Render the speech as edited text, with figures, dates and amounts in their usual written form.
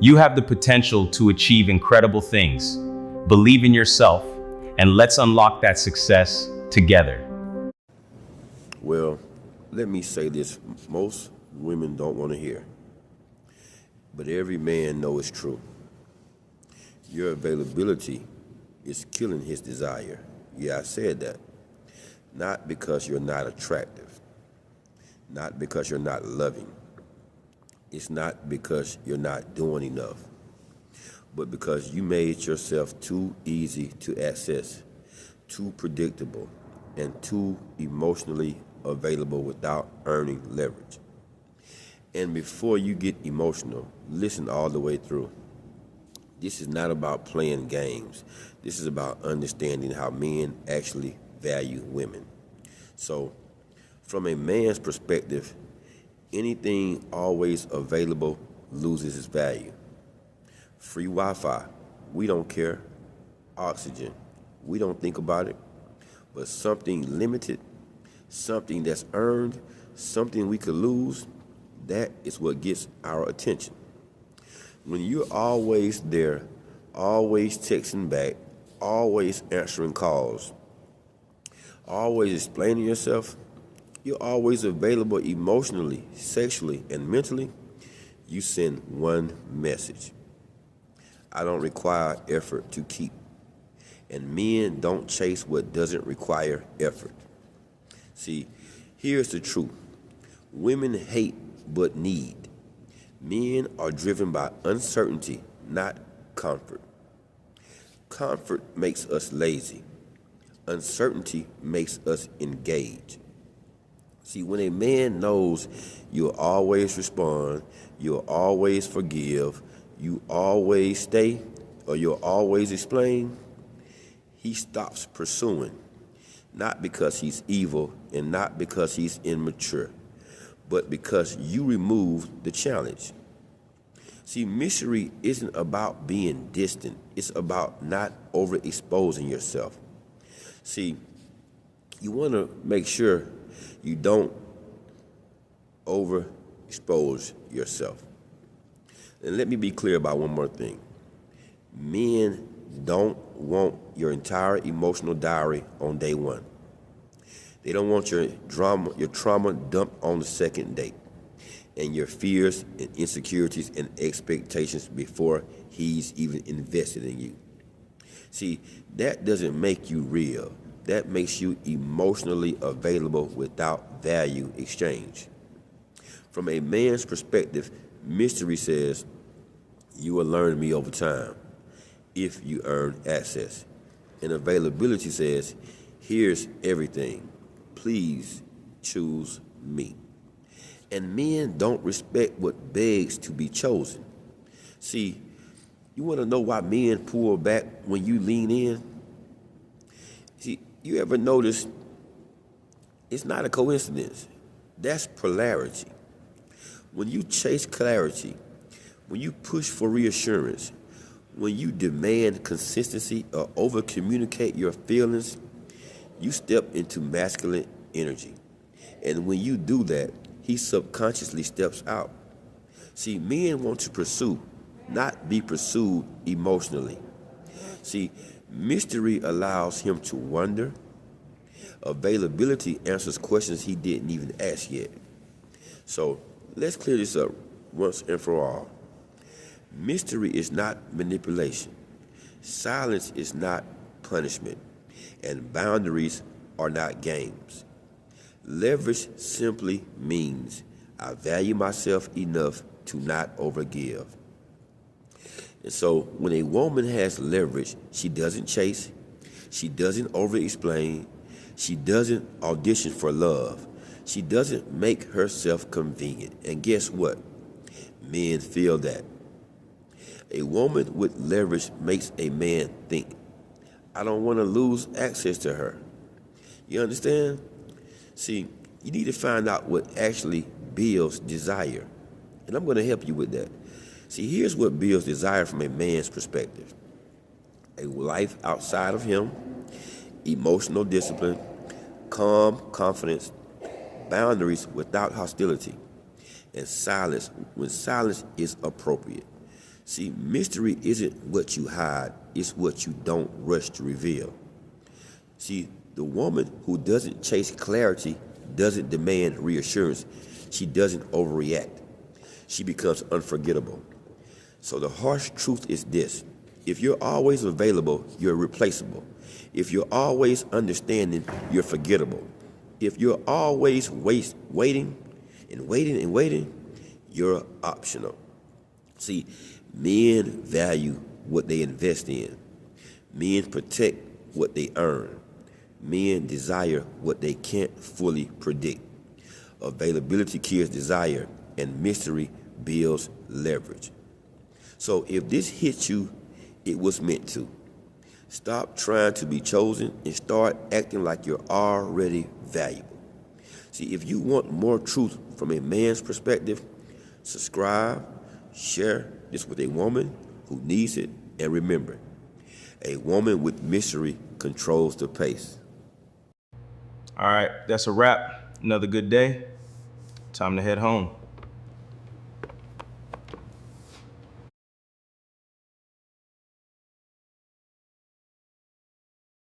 You have the potential to achieve incredible things. Believe in yourself, and let's unlock that success together. Well, let me say this. Most women don't want to hear, but every man knows it's true. Your availability is killing his desire. Yeah, I said that. Not because you're not attractive, not because you're not loving. It's not because you're not doing enough, but because you made yourself too easy to access, too predictable, and too emotionally available without earning leverage. And before you get emotional, listen all the way through. This is not about playing games. This is about understanding how men actually value women. So, from a man's perspective, anything always available loses its value. Free Wi-Fi, we don't care. Oxygen, we don't think about it. But something limited, something that's earned, something we could lose, that is what gets our attention. When you're always there, always texting back, always answering calls, always explaining yourself, you're always available emotionally, sexually, and mentally, you send one message. I don't require effort to keep. And men don't chase what doesn't require effort. See, here's the truth. Women hate but need. Men are driven by uncertainty, not comfort. Comfort makes us lazy. Uncertainty makes us engaged. See, when a man knows you'll always respond, you'll always forgive, you always stay, or you'll always explain, he stops pursuing. Not because he's evil and not because he's immature, but because you remove the challenge. See, mystery isn't about being distant. It's about not overexposing yourself. See, you want to make sure you don't overexpose yourself. And let me be clear about one more thing. Men don't want your entire emotional diary on day one. They don't want your trauma dumped on the second date, and your fears and insecurities and expectations before he's even invested in you. See, that doesn't make you real. That makes you emotionally available without value exchange. From a man's perspective, mystery says, you will learn me over time if you earn access. And availability says, here's everything. Please choose me. And men don't respect what begs to be chosen. See, you want to know why men pull back when you lean in? See, you ever notice it's not a coincidence. That's polarity. When you chase clarity, when you push for reassurance, when you demand consistency or over-communicate your feelings, you step into masculine energy. And when you do that, he subconsciously steps out. See, men want to pursue, not be pursued emotionally. See, mystery allows him to wonder. Availability answers questions he didn't even ask yet. So let's clear this up once and for all. Mystery is not manipulation. Silence is not punishment. And boundaries are not games. Leverage simply means I value myself enough to not overgive. And so when a woman has leverage, she doesn't chase, she doesn't over-explain, she doesn't audition for love, she doesn't make herself convenient. And guess what? Men feel that. A woman with leverage makes a man think, I don't want to lose access to her. You understand? See, you need to find out what actually builds desire. And I'm going to help you with that. See, here's what builds desire from a man's perspective. A life outside of him, emotional discipline, calm confidence, boundaries without hostility, and silence when silence is appropriate. See, mystery isn't what you hide, it's what you don't rush to reveal. See, the woman who doesn't chase clarity doesn't demand reassurance. She doesn't overreact. She becomes unforgettable. So the harsh truth is this: if you're always available, you're replaceable. If you're always understanding, you're forgettable. If you're always waiting, you're optional. See, men value what they invest in. Men protect what they earn. Men desire what they can't fully predict. Availability kills desire, and mystery builds leverage. So if this hits you, it was meant to. Stop trying to be chosen and start acting like you're already valuable. See, if you want more truth from a man's perspective, subscribe, share this with a woman who needs it, and remember, a woman with mystery controls the pace. All right, that's a wrap. Another good day. Time to head home.